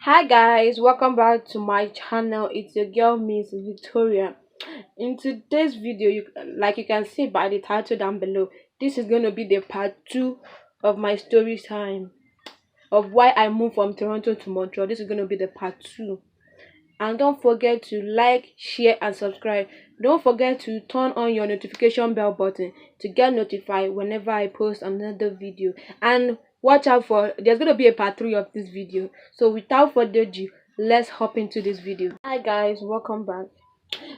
Hi guys, welcome back to my channel. It's your girl Miss Victoria. In today's video, like you can see by the title down below, this is going to be the part 2 of my story time of why I moved from Toronto to Montreal. This is going to be the part 2. And don't forget to like, share and subscribe. Don't forget to turn on your notification bell button to get notified whenever I post another video. And watch out for, there's going to be a part 3 of this video. So without further ado, let's hop into this video. Hi guys, welcome back.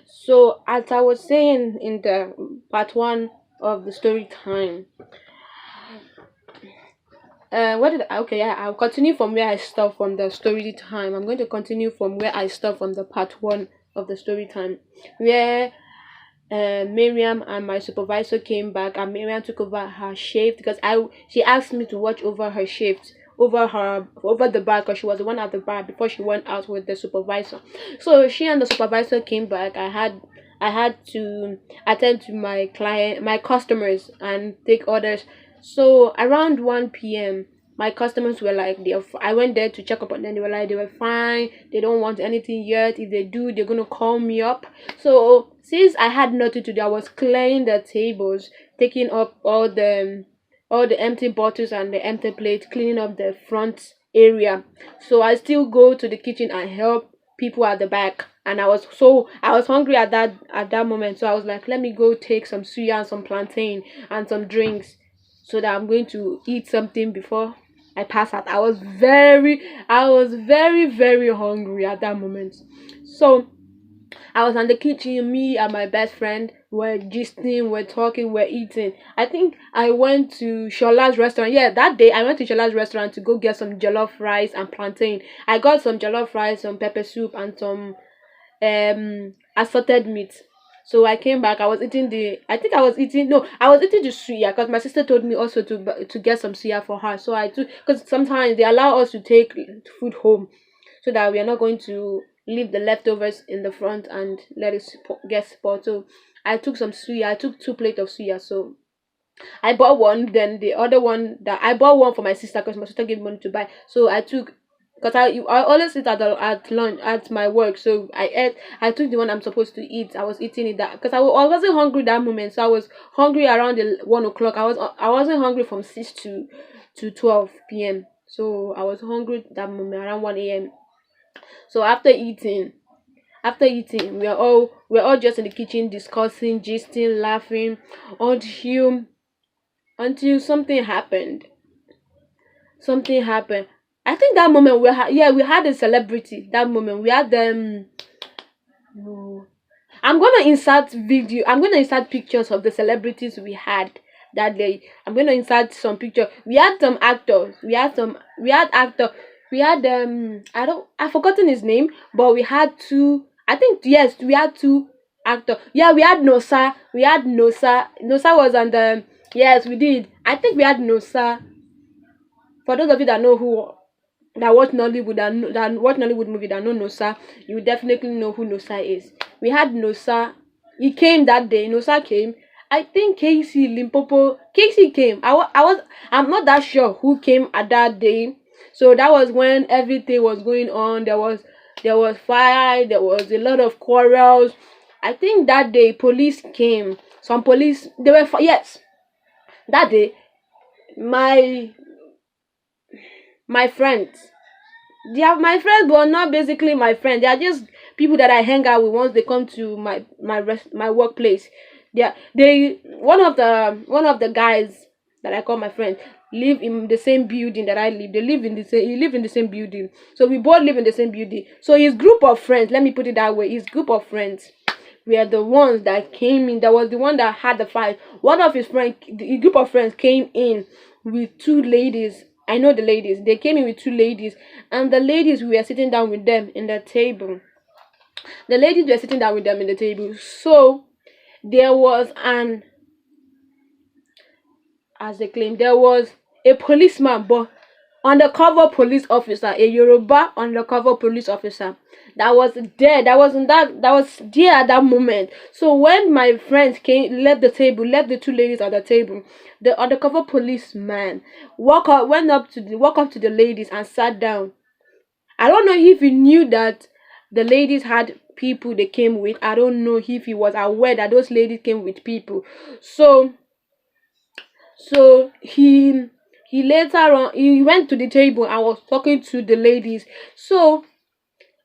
So as I was saying in the part 1 of the story time, what did okay, yeah, I'll continue from where I stopped from the story time. I'm going to continue from where I stopped from the part 1 of the story time, where Miriam and my supervisor came back, and Miriam took over her shift because she asked me to watch over her shift, over the bar, because she was the one at the bar before she went out with the supervisor. So she and the supervisor came back. I had to attend to my customers and take orders. So around 1 p.m., my customers were like, I went there to check up on them. They were like, they were fine, they don't want anything yet. If they do, they're gonna call me up. So since I had nothing to do, I was clearing the tables, taking up all the empty bottles and the empty plates, cleaning up the front area. So I still go to the kitchen and help people at the back. And I was hungry at that moment. So I was like, let me go take some suya and some plantain and some drinks, so that I'm going to eat something before I pass out. I was very hungry at that moment. So I was in the kitchen. Me and my best friend were gisting, we're talking, we're eating. I think I went to Shola's restaurant. Yeah, that day I went to Shola's restaurant to go get some jollof rice and plantain. I got some jollof rice, some pepper soup, and some assorted meat. So I came back. I was eating the suya because my sister told me also to get some suya for her. So I took, because sometimes they allow us to take food home, so that we are not going to leave the leftovers in the front and let it get spoiled. So I took some suya. I took 2 plates of suya. So I bought one. Then the other one, that I bought one for my sister because my sister gave me money to buy. So I took, because I always eat at lunch at my work. So I took the one I'm supposed to eat. I was eating it, that because I wasn't hungry that moment. So I was hungry around the 1 o'clock. I wasn't hungry from 6 to 12 p.m. So I was hungry that moment around 1 a.m. So after eating, we're all just in the kitchen discussing, gisting, laughing until until something happened. Something happened. I think that moment we had a celebrity. That moment we had them. No, I'm gonna insert pictures of the celebrities we had that day. I'm gonna insert some picture. We had some actors. We had I've forgotten his name, but we had two. I think, yes, we had two actors. Yeah, we had Nosa. We had Nosa. Nosa was on the, yes, we did. I think we had Nosa. For those of you that know who that watch Nollywood, that watch Nollywood movie, that know Nosa, you definitely know who Nosa is. We had Nosa. He came that day. Nosa came. I think Casey Limpopo. Casey came. I'm not that sure who came at that day. So that was when everything was going on. There was fire. There was a lot of quarrels. I think that day police came. Some police. They were yes. That day, my my friends. They are my friends, but not basically my friends. They are just people that I hang out with once they come to my workplace. They one of the guys that I call my friend live in the same building that I live. He live in the same building. So we both live in the same building. So his group of friends, let me put it that way, his group of friends were the ones that came in. That was the one that had the fight. One of his group of friends came in with 2 ladies. I know the ladies. They came in with 2 ladies, and the ladies, we were sitting down with them in the table. The ladies were sitting down with them in the table. So there was as they claim, there was a policeman, but undercover police officer, a Yoruba undercover police officer that was there. That was there at that moment. So when my friends left the 2 ladies at the table, the undercover policeman walked up to the ladies and sat down. I don't know if he knew that the ladies had people they came with. I don't know if he was aware that those ladies came with people. So he later on he went to the table and was talking to the ladies. So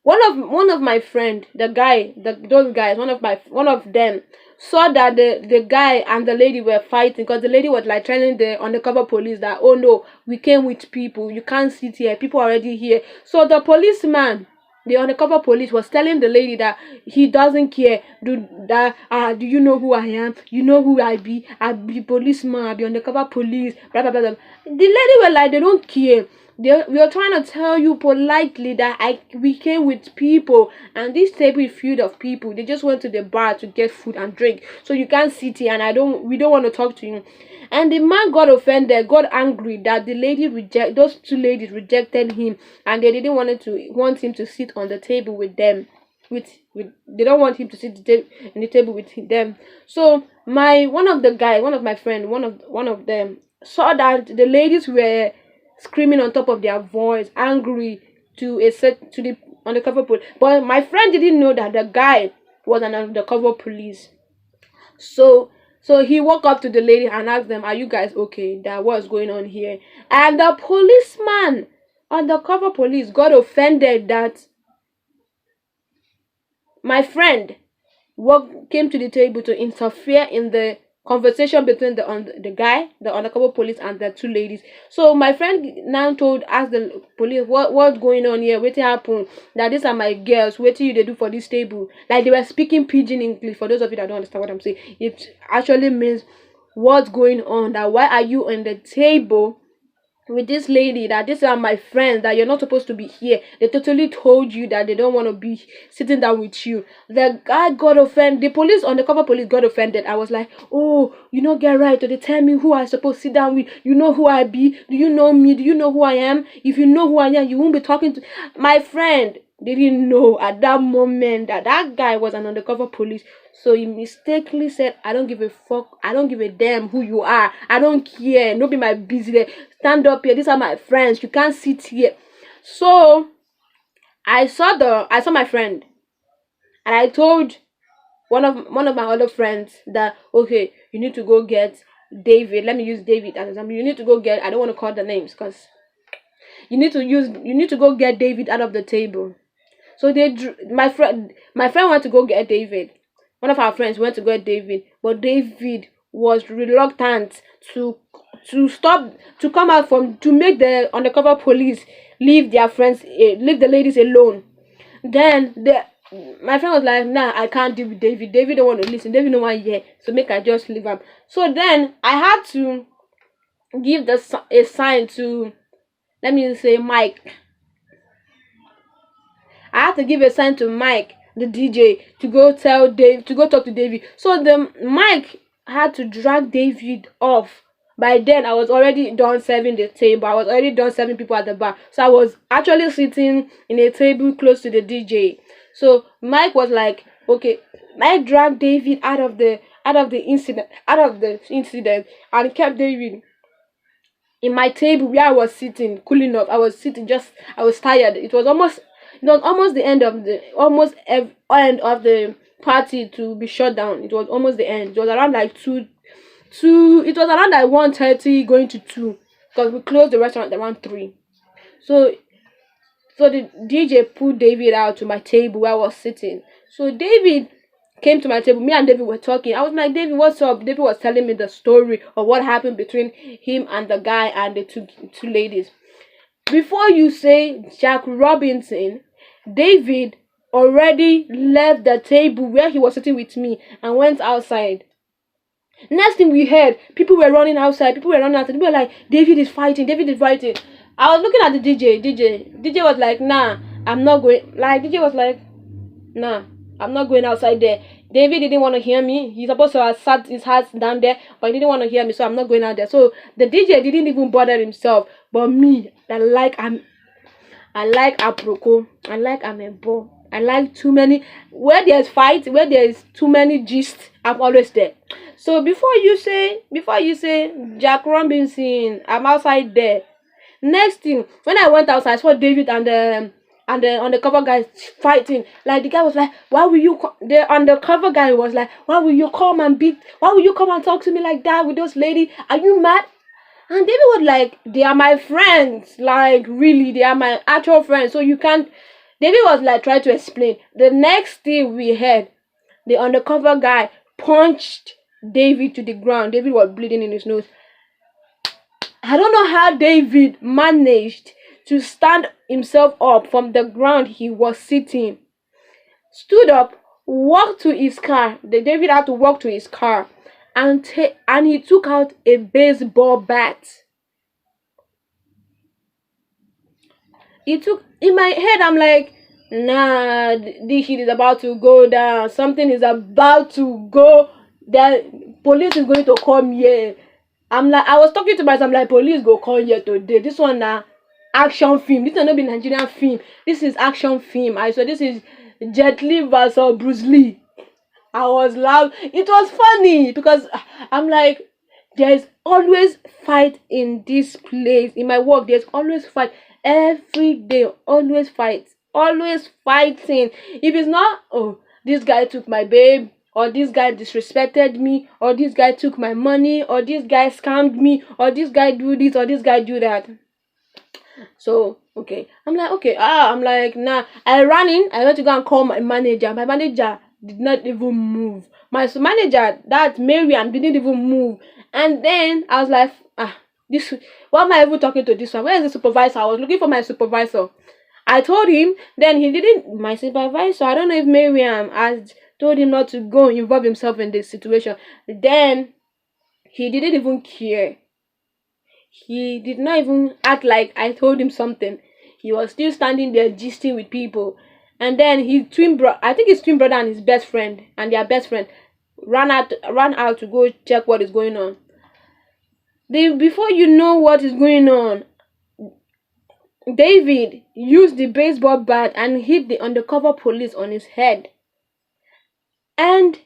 one of my friend, the guy, those guys, one of them saw that the guy and the lady were fighting, because the lady was like telling the undercover police that, oh no, we came with people, you can't sit here, people are already here. So the policeman, the undercover police, was telling the lady that he doesn't care. Do you know who I am? You know who I be policeman, I be undercover police, blah blah blah blah. The lady were like, they don't care. We are trying to tell you politely that we came with people, and this table is filled of people. They just went to the bar to get food and drink, so you can't sit here, and we don't want to talk to you. And the man got offended, got angry that those two ladies rejected him, and they didn't want him to sit on the table with them. They don't want him to sit in the table with them. So one of my friend, one of them saw that the ladies were screaming on top of their voice, angry to the undercover police. But my friend didn't know that the guy was an undercover police. So he walked up to the lady and asked them, "Are you guys okay? That what's going on here?" And the policeman, undercover police, got offended that my friend came to the table to interfere in the conversation between the guy, the undercover police, and the two ladies. So my friend now asked the police, what's going on here? What happened? That these are my girls. What do they do for this table? Like they were speaking pidgin English. For those of you that don't understand what I'm saying, it actually means what's going on. That why are you on the table with this lady, that these are my friends, that you're not supposed to be here. They totally told you that they don't want to be sitting down with you. The guy got offended. The police, undercover police, got offended. I was like, oh, you know, get right. Or they tell me who I supposed to sit down with. You know who I be? Do you know me? Do you know who I am? If you know who I am, you won't be talking to my friend. Didn't know at that moment that guy was an undercover police. So he mistakenly said, I don't give a fuck, I don't give a damn who you are, I don't care, no be my business, stand up here, these are my friends, you can't sit here. So I saw my friend, and I told one of my other friends that, okay, you need to go get David. Let me use David as an example. You need to go get, I don't want to call the names, because you need to go get David out of the table. So my friend went to go get David. One of our friends went to get David, but David was reluctant to come out to make the undercover police leave the ladies alone. Then my friend was like, nah, I can't deal with David. David don't want to listen. David don't want to hear. So make I just leave him. So then I had to give a sign to, let me say, Mike. I had to give a sign to Mike, the DJ, to go talk to David. So the Mike had to drag David off. By then, I was already done serving the table. I was already done serving people at the bar. So I was actually sitting in a table close to the DJ. So Mike was like, okay, Mike dragged David out of the incident, and kept David in my table where I was sitting, cooling off. I was tired. It was almost the end of the party to be shut down. It was almost the end. It was around like 2. It was around like 1:30 going to 2, because we closed the restaurant around 3. So the DJ pulled David out to my table where I was sitting. So David came to my table. Me and David were talking. I was like, David, what's up? David was telling me the story of what happened between him and the guy and the two ladies. Before you say Jack Robinson, David already left the table where he was sitting with me and went outside. Next thing we heard, people were running outside. People were like, David is fighting. I was looking at the DJ. DJ was like, nah, I'm not going. Like, DJ was like, nah, I'm not going outside there. David didn't want to hear me. He's supposed to have sat his hands down there, but he didn't want to hear me, so I'm not going out there. So the DJ didn't even bother himself. But me, I like aproko. I like amebo. I like too many. Where there's fight, where there's too many gist, I'm always there. So before you say Jack Robinson, I'm outside there. Next thing, when I went outside, I saw David and and the undercover guy fighting. Like the guy was like, why will you the undercover guy was like, why will you come and talk to me like that with those lady? Are you mad? And David was like, they are my friends. Like, really, they are my actual friends. So you can't. David was like, trying to explain. The next thing we heard, the undercover guy punched David to the ground. David was bleeding in his nose. I don't know how David managed to stand himself up from the ground he was sitting. Stood up, walked to his car. David had to walk to his car. And he took out a baseball bat. In my head, I'm like, nah, this shit is about to go down. Something is about to go. The police is going to come here. I was talking to myself, I'm like, police go come here today. This one now, action film. This will not be Nigerian film. This is action film. I saw this is Jet Li versus Bruce Lee. I was loud. It was funny because I'm like, there's always fight in this place. In my work, there's always fight. Every day, always fight. Always fighting. If it's not, oh, this guy took my babe, or this guy disrespected me, or this guy took my money, or this guy scammed me, or this guy do this, or this guy do that. So, okay. I'm like, okay. I'm like, nah. I ran in. I went to go and call my manager. My manager did not even move. My manager, that Marian, didn't even move. And then I was like, this. Why am I even talking to this one? Where is the supervisor? I was looking for my supervisor. I told him. Then he didn't. My supervisor, I don't know if Marian has told him not to go involve himself in this situation. Then he didn't even care. He did not even act like I told him something. He was still standing there gisting with people. And then his I think his twin brother and his best friend, and their best friend, ran out to go check what is going on. Before you know what is going on, David used the baseball bat and hit the undercover police on his head. And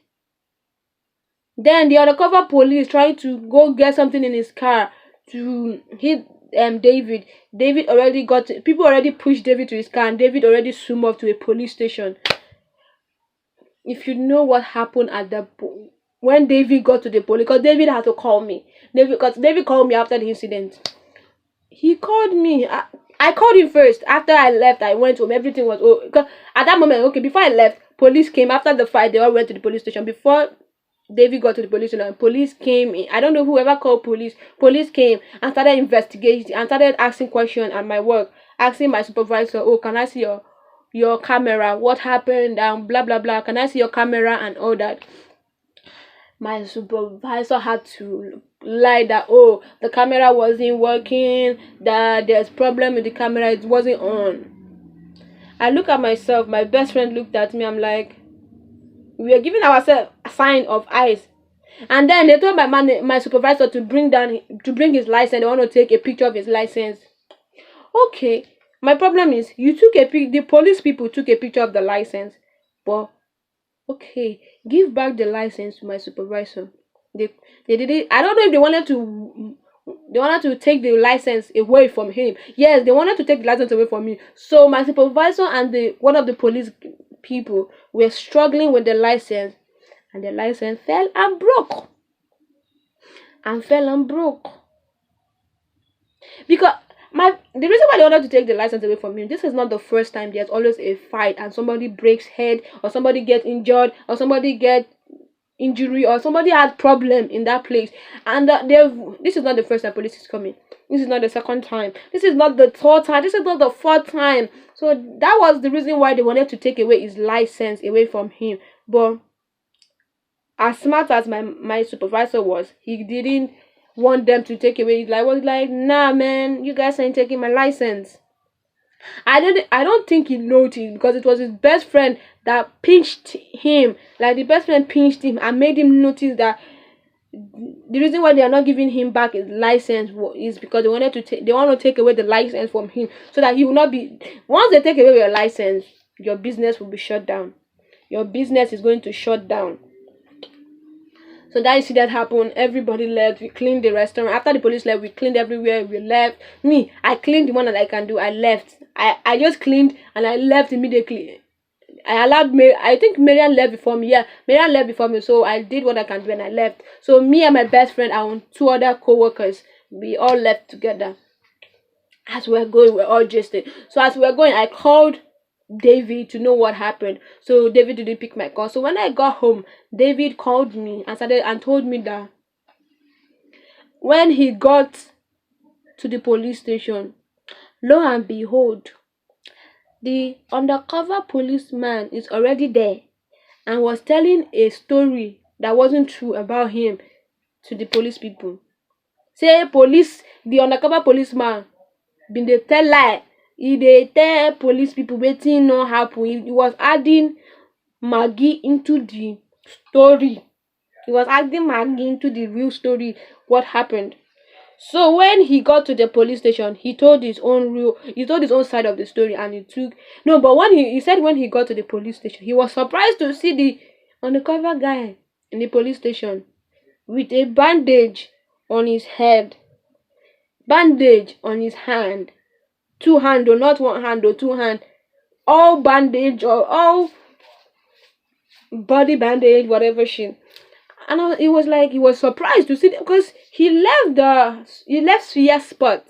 then the undercover police tried to go get something in his car to hit David. David already people already pushed David to his car, and David already swam off to a police station. If you know what happened when David got to the police, because David had to call me. David called me after the incident. He called me. I called him first. After I left, I went home. Everything was because at that moment, okay, before I left, police came. After the fight, they all went to the police station. Before David got to the police station, police came in. I don't know whoever called police. Police came and started investigating and started asking questions at my work, asking my supervisor, oh, can I see your camera? What happened? Blah blah blah. Can I see your camera and all that? My supervisor had to lie that, oh, the camera wasn't working, that there's problem with the camera, it wasn't on. I look at myself, my best friend looked at me, I'm like, we are giving ourselves a sign of eyes. And then they told my supervisor to bring his license. They want to take a picture of his license. Okay, my problem is the police people took a picture of the license, but okay, give back the license to my supervisor. They did it. I don't know if they wanted to take the license away from him. Yes, they wanted to take the license away from me. So my supervisor and one of the police people were struggling with the license, and the license fell and broke. Because the reason why they wanted to take the license away from him, this is not the first time. There's always a fight and somebody breaks head, or somebody gets injured, or somebody get injury, or somebody had problem in that place. And this is not the first time police is coming. This is not the second time. This is not the third time. This is not the fourth time. So that was the reason why they wanted to take away his license away from him. But as smart as my supervisor was, he didn't want them to take away. I was like, nah, man, you guys ain't taking my license. I don't think he noticed, because it was his best friend that pinched him. Like, the best friend pinched him and made him notice that the reason why they are not giving him back his license is because they want to take away the license from him, so that he will not be. Once they take away your license, your business will be shut down. Your business is going to shut down. So that incident happened. Everybody left. We cleaned the restaurant. After the police left, we cleaned everywhere. We left. I cleaned the one that I can do. I left. I just cleaned and I left immediately. I allowed Mary. I think Marian left before me. Yeah, Marian left before me. So I did what I can do and I left. So me and my best friend and two other co-workers, we all left together. As we're going, we're all just so as we're going, I called David to know what happened. So David didn't pick my call. So when I got home, David called me and started and told me that when he got to the police station, lo and behold, the undercover policeman is already there and was telling a story that wasn't true about him to the police people. Say the undercover policeman bin dey tell lie. He dey tell police people wetin no happen. He was adding Maggie into the story. He was adding Maggie into the real story, what happened. So when he got to the police station, he told his own side of the story, and but when he said when he got to the police station, he was surprised to see the undercover guy in the police station with a bandage on his head, bandage on his hand, two hand or not one hand or two hand, all bandage or all body bandage, whatever shit. And it was like he was surprised to see them because he left Suya spot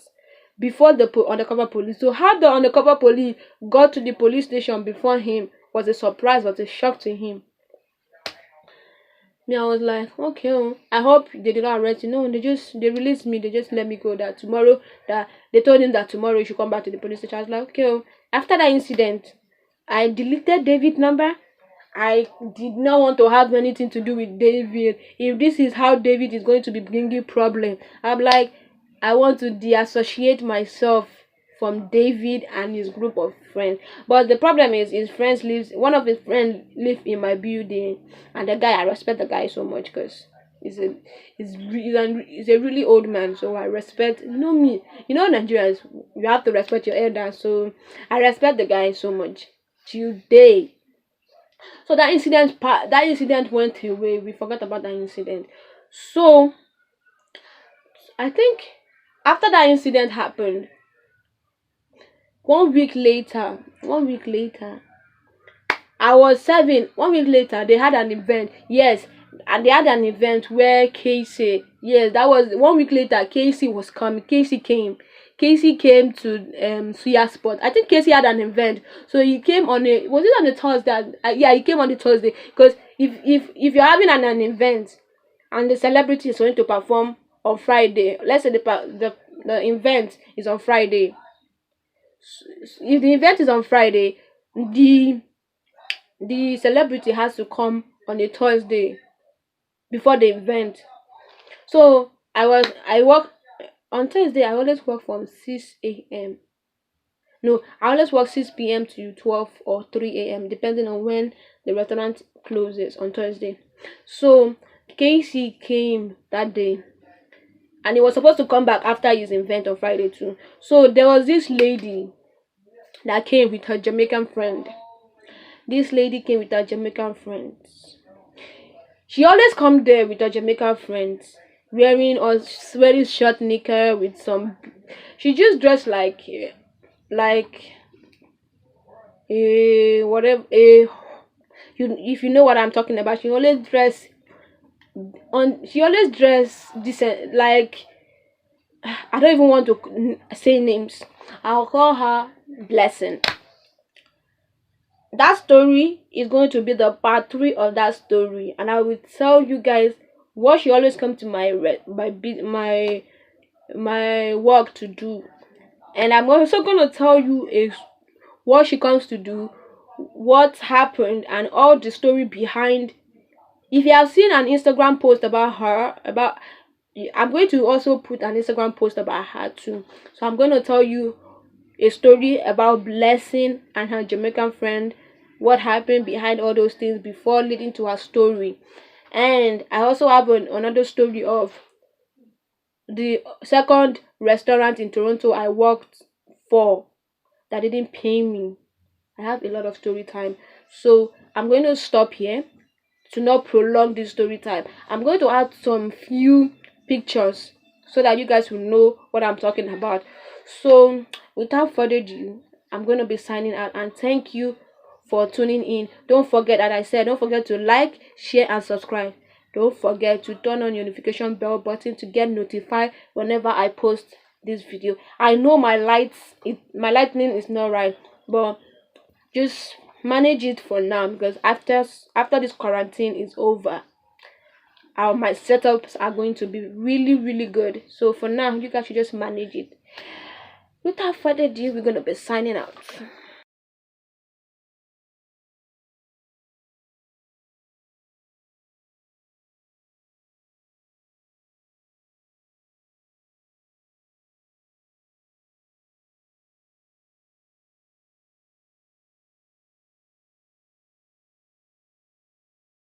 before the undercover police. So how the undercover police got to the police station before him was a surprise, was a shock to him. Me, I was like, okay, I hope they did not arrest you. No, they released me. They just let me go. That tomorrow, that they told him that tomorrow he should come back to the police station. I was like, okay. After that incident, I deleted David's number. I did not want to have anything to do with David. If this is how David is going to be bringing problem, I'm like, I want to deassociate myself from David and his group of friends. But the problem is one of his friends live in my building, and the guy, I respect the guy so much because he's a really old man, so I respect. Me, Nigerians, you have to respect your elders, so I respect the guy so much. Today, so that incident went away. We forgot about that incident. So I think after that incident happened, 1 week later, I was serving. 1 week later, they had an event. Yes, and they had an event where Casey. Yes, that was 1 week later. Casey was coming. Casey came. Casey came to Suya spot. I think Casey had an event, so he came on a Thursday? Yeah, he came on the Thursday because if you're having an event and the celebrity is going to perform on Friday, let's say the event is on Friday. If the event is on Friday, the celebrity has to come on a Thursday before the event. So I work on Thursday. I always work from 6 a.m. No, I always work 6 p.m. to 12 or 3 a.m. depending on when the restaurant closes on Thursday. So Casey came that day, and he was supposed to come back after his event on Friday too. So there was this lady that came with her Jamaican friend. This lady came with her Jamaican friends. She always come there with her Jamaican friends, wearing short knicker with some. She just dressed like whatever if you know what I'm talking about. She always dress decent, like I don't even want to say names. I'll call her Blessing. That story is going to be the part 3 of that story, and I will tell you guys what she always come to my work to do, and I'm also going to tell you is what she comes to do, what happened, and all the story behind. If you have seen an Instagram post about her, I'm going to also put an Instagram post about her too. So I'm going to tell you a story about Blessing and her Jamaican friend, what happened behind all those things before leading to her story. And I also have another story of the second restaurant in Toronto I worked for that didn't pay me. I have a lot of story time, so I'm going to stop here to not prolong this story time. I'm going to add some few pictures so that you guys will know what I'm talking about. So without further ado, I'm going to be signing out, and thank you for tuning in. Don't forget, as I said, don't forget to like, share, and subscribe. Don't forget to turn on your notification bell button to get notified whenever I post this video. I know my lightning is not right, but just manage it for now, because after this quarantine is over, my setups are going to be really good. So for now, you guys should just manage it. Without further ado, we're gonna be signing out.